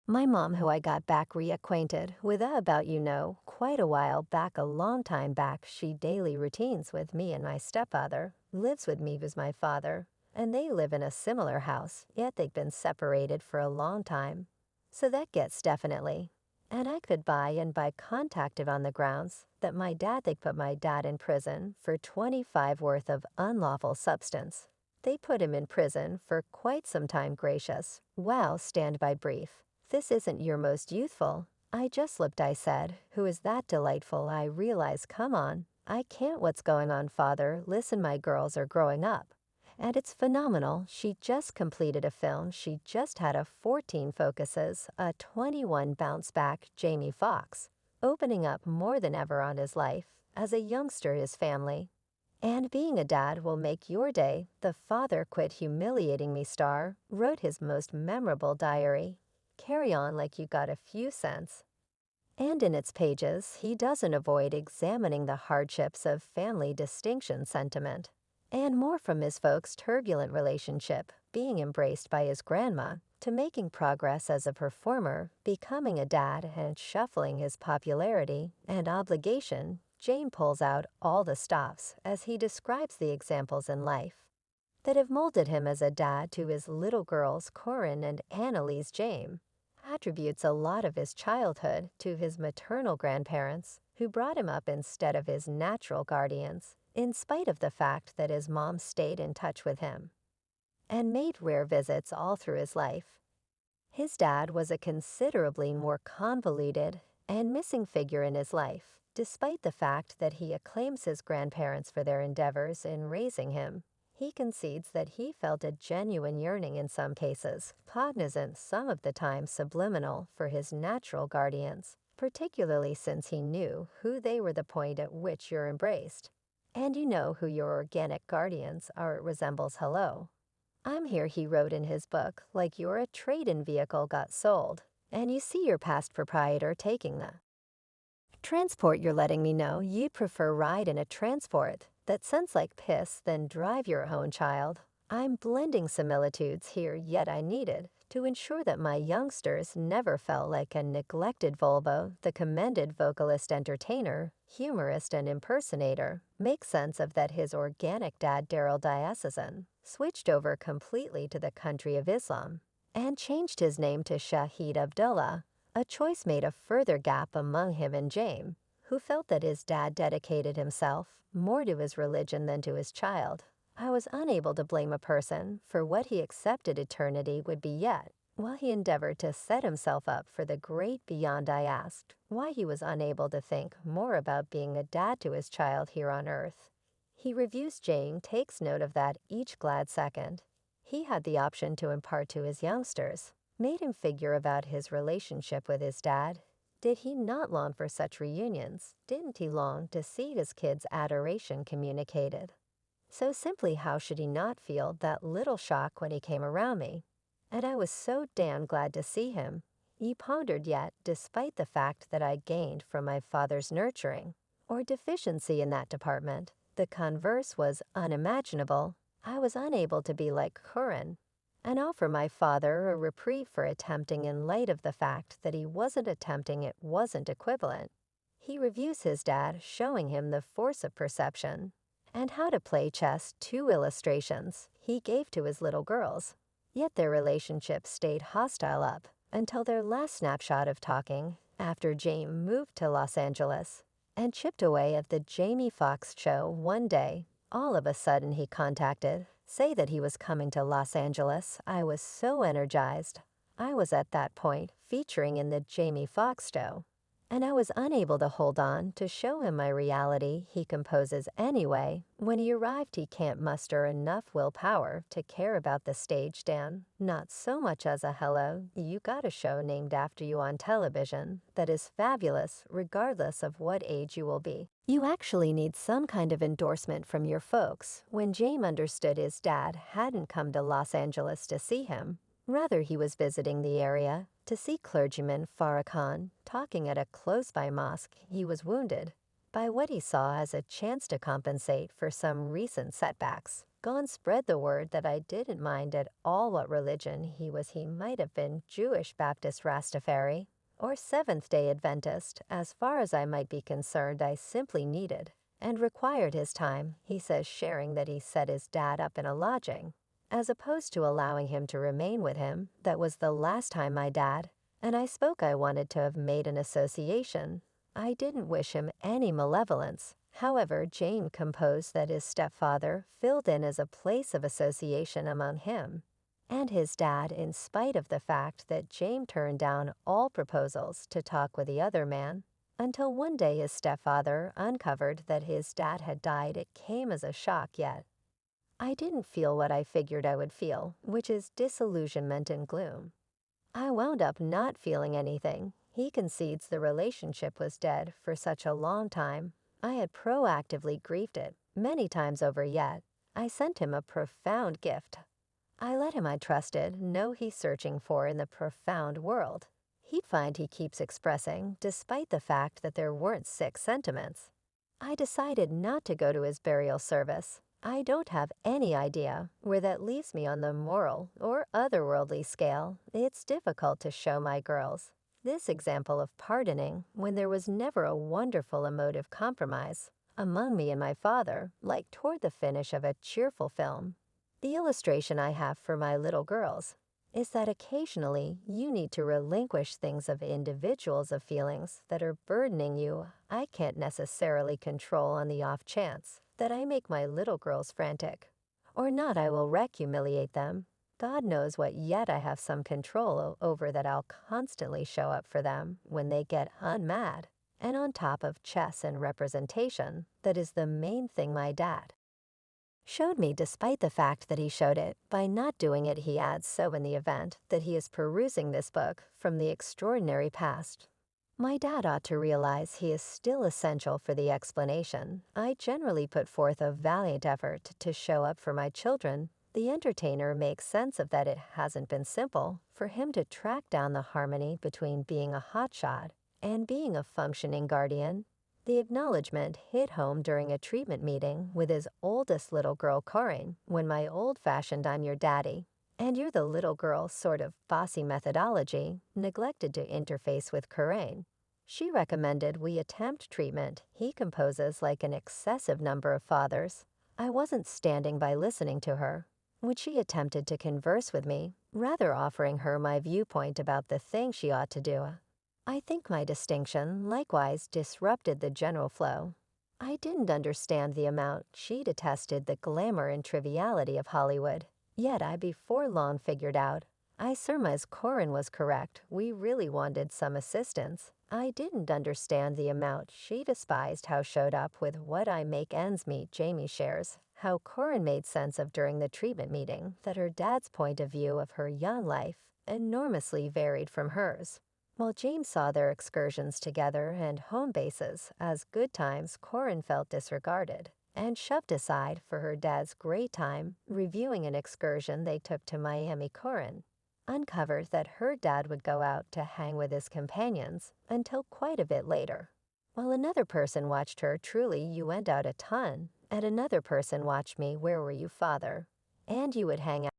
My mom, who I got back reacquainted with about quite a while back, a long time back, she daily routines with me and my stepfather, lives with me as my father, and they live in a similar house, yet they've been separated for a long time. So that gets definitely. And I could buy contacted on the grounds that they put my dad in prison for 25 worth of unlawful substance. They put him in prison for quite some time, gracious. Wow, stand by brief. This isn't your most youthful. I just looked, I said. Who is that delightful? I realize, come on. I can't. What's going on, father? Listen, my girls are growing up. And it's phenomenal. She just completed a film. She just had a 14 focuses, a 21 bounce back, Jamie Foxx, opening up more than ever on his life, as a youngster, his family. And being a dad will make your day. The father quit humiliating me star wrote his most memorable diary. Carry on like you got a few cents. And in its pages, he doesn't avoid examining the hardships of family distinction sentiment. And more, from his folks' turbulent relationship, being embraced by his grandma, to making progress as a performer, becoming a dad, and shuffling his popularity and obligation. Jane pulls out all the stops as he describes the examples in life that have molded him as a dad to his little girls, Corin and Annalise. James attributes a lot of his childhood to his maternal grandparents, who brought him up instead of his natural guardians, in spite of the fact that his mom stayed in touch with him and made rare visits all through his life. His dad was a considerably more convoluted and missing figure in his life, despite the fact that he acclaims his grandparents for their endeavors in raising him. He concedes that he felt a genuine yearning in some cases, cognizant, some of the time subliminal, for his natural guardians, particularly since he knew who they were, the point at which you're embraced. And you know who your organic guardians are. It resembles hello. I'm here, he wrote in his book, like you're a trade-in vehicle got sold, and you see your past proprietor taking the transport. You're letting me know you'd prefer ride in a transport that scents like piss than drive your own child. I'm blending similitudes here, yet I needed to ensure that my youngsters never felt like a neglected Volvo. The commended vocalist, entertainer, humorist, and impersonator makes sense of that. His organic dad, Daryl Diocesan, switched over completely to the country of Islam and changed his name to Shahid Abdullah, a choice made a further gap among him and James, who felt that his dad dedicated himself more to his religion than to his child. I was unable to blame a person for what he accepted eternity would be, yet, while he endeavored to set himself up for the great beyond, I asked why he was unable to think more about being a dad to his child here on earth. He reviews. Jane takes note of that each glad second he had the option to impart to his youngsters made him figure about his relationship with his dad. Did he not long for such reunions? Didn't he long to see his kids' adoration communicated? So simply, how should he not feel that little shock when he came around me? And I was so damn glad to see him. He pondered. Yet, despite the fact that I gained from my father's nurturing, or deficiency in that department, the converse was unimaginable. I was unable to be like Curran and offer my father a reprieve for attempting, in light of the fact that he wasn't attempting. It wasn't equivalent. He reviews his dad, showing him the force of perception and how to play chess. Two illustrations he gave to his little girls. Yet their relationship stayed hostile up until their last snapshot of talking, after James moved to Los Angeles and chipped away at the Jamie Foxx show. One day, all of a sudden, he contacted, say that he was coming to Los Angeles. I was so energized. I was at that point featuring in the Jamie Foxx show, and I was unable to hold on to show him my reality. He composes anyway. When he arrived, he can't muster enough willpower to care about the stage, Dan. Not so much as a hello. You got a show named after you on television that is fabulous, regardless of what age you will be. You actually need some kind of endorsement from your folks. When James understood his dad hadn't come to Los Angeles to see him, rather he was visiting the area to see clergyman Farrakhan talking at a close-by mosque, he was wounded by what he saw as a chance to compensate for some recent setbacks. gone spread the word that I didn't mind at all what religion he was. He might have been Jewish, Baptist, Rastafari, or Seventh-day Adventist. As far as I might be concerned, I simply needed and required his time. He says, sharing that he set his dad up in a lodging, as opposed to allowing him to remain with him. That was the last time my dad and I spoke. I wanted to have made an association. I didn't wish him any malevolence. However, Jane composed that his stepfather filled in as a place of association among him and his dad, in spite of the fact that Jane turned down all proposals to talk with the other man, until one day his stepfather uncovered that his dad had died. It came as a shock, yet I didn't feel what I figured I would feel, which is disillusionment and gloom. I wound up not feeling anything. He concedes the relationship was dead for such a long time. I had proactively grieved it many times over, yet I sent him a profound gift. I let him I trusted know he's searching for in the profound world. He'd find he keeps expressing, despite the fact that there weren't sick sentiments. I decided not to go to his burial service. I don't have any idea where that leaves me on the moral or otherworldly scale. It's difficult to show my girls this example of pardoning when there was never a wonderful emotive compromise among me and my father, like toward the finish of a cheerful film. The illustration I have for my little girls is that occasionally you need to relinquish things of individuals of feelings that are burdening you. I can't necessarily control on the off chance that I make my little girls frantic. Or not, I will humiliate them. God knows what yet I have some control over, that I'll constantly show up for them when they get unmad. And on top of chess and representation, that is the main thing my dad showed me, despite the fact that he showed it by not doing it. He adds, so in the event that he is perusing this book from the extraordinary past, my dad ought to realize he is still essential for the explanation. I generally put forth a valiant effort to show up for my children. The entertainer makes sense of that. It hasn't been simple for him to track down the harmony between being a hotshot and being a functioning guardian. The acknowledgement hit home during a treatment meeting with his oldest little girl, Corinne, when my old-fashioned "I'm your daddy, and you're the little girl" sort of bossy methodology neglected to interface with Corinne. She recommended we attempt treatment. He composes like an excessive number of fathers. I wasn't standing by listening to her when she attempted to converse with me, rather offering her my viewpoint about the thing she ought to do. I think my distinction likewise disrupted the general flow. I didn't understand the amount she detested the glamour and triviality of Hollywood, yet I before long figured out. I surmised Corinne was correct. We really wanted some assistance. I didn't understand the amount she despised how showed up with what I make ends meet. Jamie shares how Corinne made sense of during the treatment meeting that her dad's point of view of her young life enormously varied from hers. While James saw their excursions together and home bases as good times, Corinne felt disregarded and shoved aside for her dad's great time reviewing an excursion they took to Miami. Corinne uncovered that her dad would go out to hang with his companions until quite a bit later, while another person watched her. Truly, you went out a ton, and another person watched me. Where were you, father? And you would hang out